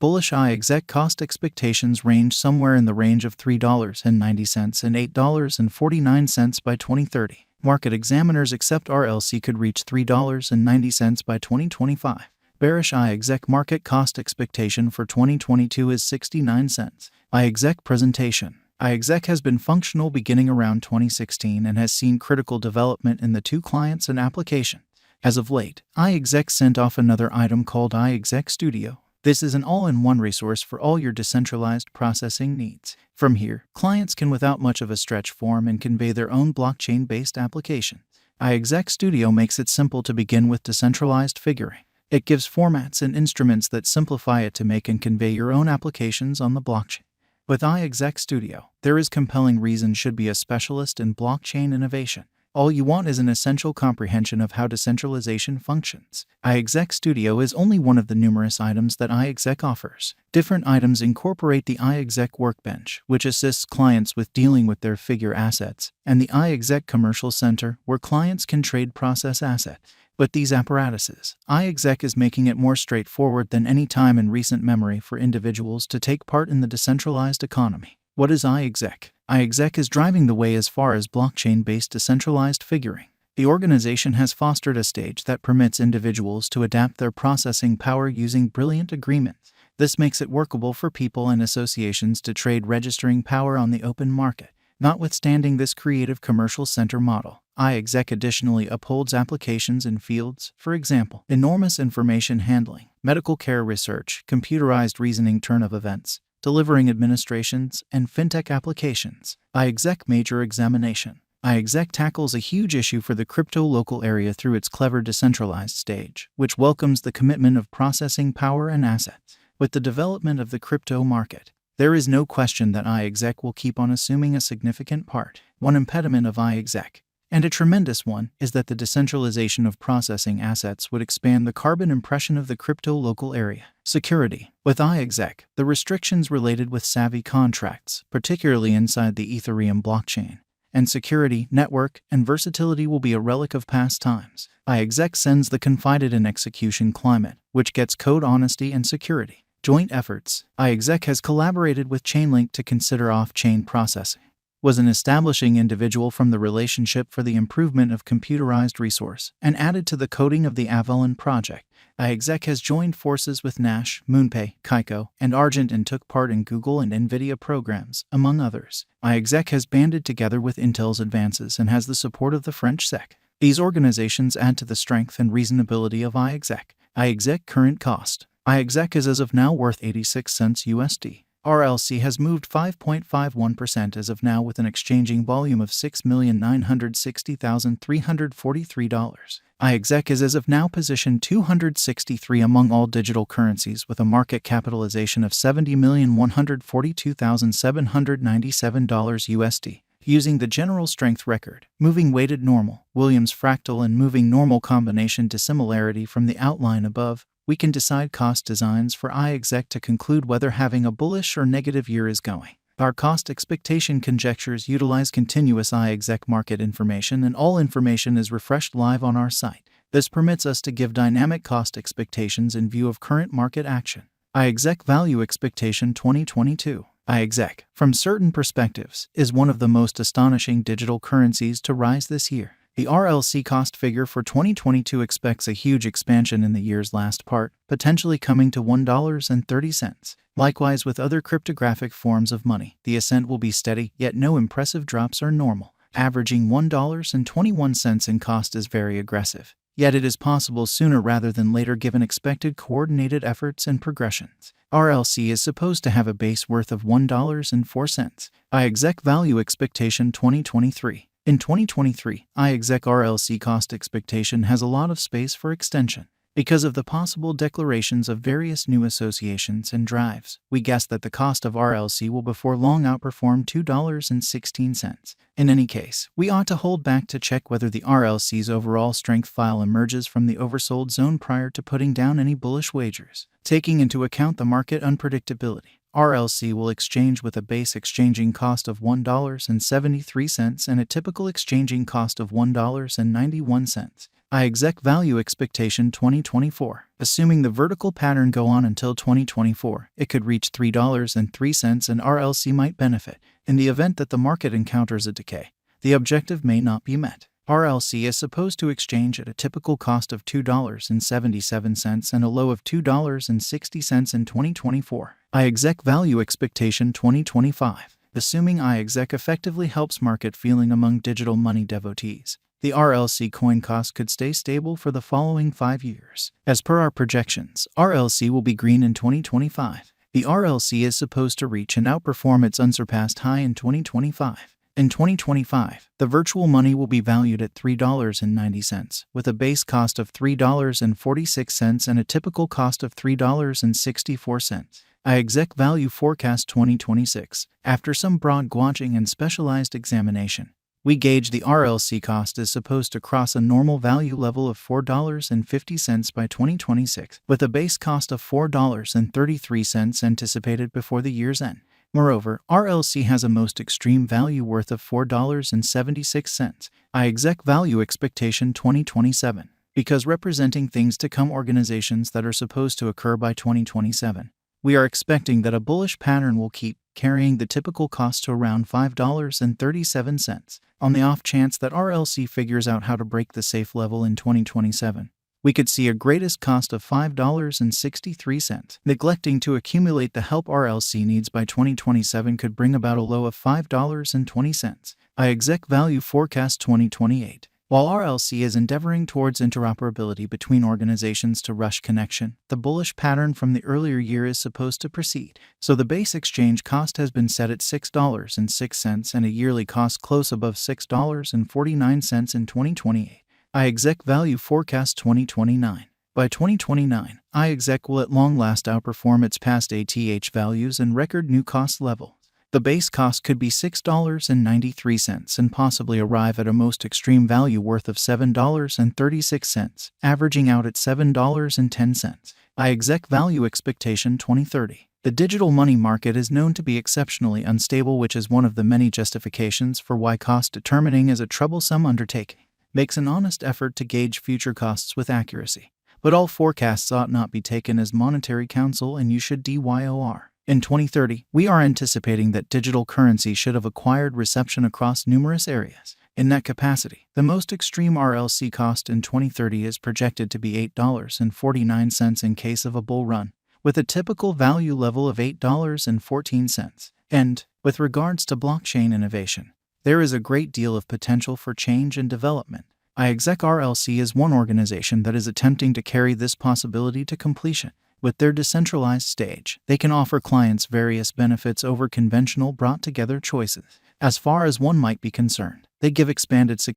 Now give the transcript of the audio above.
Bullish iExec cost expectations range somewhere in the range of $3.90 and $8.49 by 2030. Market examiners accept RLC could reach $3.90 by 2025. Bearish iExec market cost expectation for 2022 is 69 cents. iExec presentation. iExec has been functional beginning around 2016 and has seen critical development in the two clients and application. As of late, iExec sent off another item called iExec Studio. This is an all-in-one resource for all your decentralized processing needs. From here, clients can without much of a stretch form and convey their own blockchain-based application. iExec Studio makes it simple to begin with decentralized figuring. It gives formats and instruments that simplify it to make and convey your own applications on the blockchain. With iExec Studio, there is compelling reason should be a specialist in blockchain innovation. All you want is an essential comprehension of how decentralization functions. iExec Studio is only one of the numerous items that iExec offers. Different items incorporate the iExec Workbench, which assists clients with dealing with their figure assets, and the iExec Commercial Center, where clients can trade process assets. With these apparatuses, iExec is making it more straightforward than any time in recent memory for individuals to take part in the decentralized economy. What is iExec? iExec is driving the way as far as blockchain-based decentralized figuring. The organization has fostered a stage that permits individuals to adapt their processing power using brilliant agreements. This makes it workable for people and associations to trade registering power on the open market. Notwithstanding this creative commercial center model, iExec additionally upholds applications in fields, for example, enormous information handling, medical care research, computerized reasoning turn of events, delivering administrations, and fintech applications. iExec Major Examination. iExec tackles a huge issue for the crypto local area through its clever decentralized stage, which welcomes the commitment of processing power and assets. With the development of the crypto market, there is no question that iExec will keep on assuming a significant part. One impediment of iExec, and a tremendous one, is that the decentralization of processing assets would expand the carbon impression of the crypto local area. Security. With iExec, the restrictions related with savvy contracts, particularly inside the Ethereum blockchain, and security, network, and versatility will be a relic of past times. iExec sends the confided in execution climate, which gets code honesty and security. Joint efforts. iExec has collaborated with Chainlink to consider off-chain processing. Was an establishing individual from the relationship for the improvement of computerized resource, and added to the coding of the Avalon project. iExec has joined forces with Nash, MoonPay, Kaiko, and Argent and took part in Google and NVIDIA programs, among others. iExec has banded together with Intel's advances and has the support of the French SEC. These organizations add to the strength and reasonability of iExec. iExec current cost. iExec is as of now worth 86 cents USD. RLC has moved 5.51% as of now with an exchanging volume of $6,960,343. iExec is as of now positioned 263 among all digital currencies with a market capitalization of $70,142,797 USD. Using the general strength record, moving weighted normal, Williams fractal and moving normal combination dissimilarity from the outline above, we can decide cost designs for iExec to conclude whether having a bullish or negative year is going. Our cost expectation conjectures utilize continuous iExec market information, and all information is refreshed live on our site. This permits us to give dynamic cost expectations in view of current market action. iExec Value Expectation 2022. iExec, from certain perspectives, is one of the most astonishing digital currencies to rise this year. The RLC cost figure for 2022 expects a huge expansion in the year's last part, potentially coming to $1.30. Likewise with other cryptographic forms of money, the ascent will be steady, yet no impressive drops are normal. Averaging $1.21 in cost is very aggressive, yet it is possible sooner rather than later given expected coordinated efforts and progressions. RLC is supposed to have a base worth of $1.04. iExec Value Expectation 2023. In 2023, iExec RLC cost expectation has a lot of space for extension. Because of the possible declarations of various new associations and drives, we guess that the cost of RLC will before long outperform $2.16. In any case, we ought to hold back to check whether the RLC's overall strength file emerges from the oversold zone prior to putting down any bullish wagers. Taking into account the market unpredictability, RLC will exchange with a base exchanging cost of $1.73 and a typical exchanging cost of $1.91. iExec Value Expectation 2024. Assuming the vertical pattern go on until 2024, it could reach $3.03 and RLC might benefit. In the event that the market encounters a decay, the objective may not be met. RLC is supposed to exchange at a typical cost of $2.77 and a low of $2.60 in 2024. iExec Value Expectation 2025. Assuming iExec effectively helps market feeling among digital money devotees, the RLC coin cost could stay stable for the following 5 years. As per our projections, RLC will be green in 2025. The RLC is supposed to reach and outperform its unsurpassed high in 2025. In 2025, the virtual money will be valued at $3.90, with a base cost of $3.46 and a typical cost of $3.64. iExec Value Forecast 2026. After some broad gauging and specialized examination, we gauge the RLC cost is supposed to cross a normal value level of $4.50 by 2026, with a base cost of $4.33 anticipated before the year's end. Moreover, RLC has a most extreme value worth of $4.76. iExec Value Expectation 2027. Because representing things to come, organizations that are supposed to occur by 2027, we are expecting that a bullish pattern will keep carrying the typical cost to around $5.37. On the off chance that RLC figures out how to break the safe level in 2027, we could see a greatest cost of $5.63. Neglecting to accumulate the help RLC needs by 2027 could bring about a low of $5.20. iExec Value Forecast 2028. While RLC is endeavoring towards interoperability between organizations to rush connection, the bullish pattern from the earlier year is supposed to proceed. So the base exchange cost has been set at $6.06 and a yearly cost close above $6.49 in 2028. iExec Value Forecast 2029. By 2029, iExec will at long last outperform its past ATH values and record new cost level. The base cost could be $6.93 and possibly arrive at a most extreme value worth of $7.36, averaging out at $7.10. iExec Value Expectation 2030. The digital money market is known to be exceptionally unstable, which is one of the many justifications for why cost determining is a troublesome undertaking. Makes an honest effort to gauge future costs with accuracy. But all forecasts ought not be taken as monetary counsel, and you should DYOR. In 2030, we are anticipating that digital currency should have acquired reception across numerous areas. In that capacity, the most extreme RLC cost in 2030 is projected to be $8.49 in case of a bull run, with a typical value level of $8.14. And, with regards to blockchain innovation, there is a great deal of potential for change and development. iExec RLC is one organization that is attempting to carry this possibility to completion. With their decentralized stage, they can offer clients various benefits over conventional brought-together choices. As far as one might be concerned, they give expanded security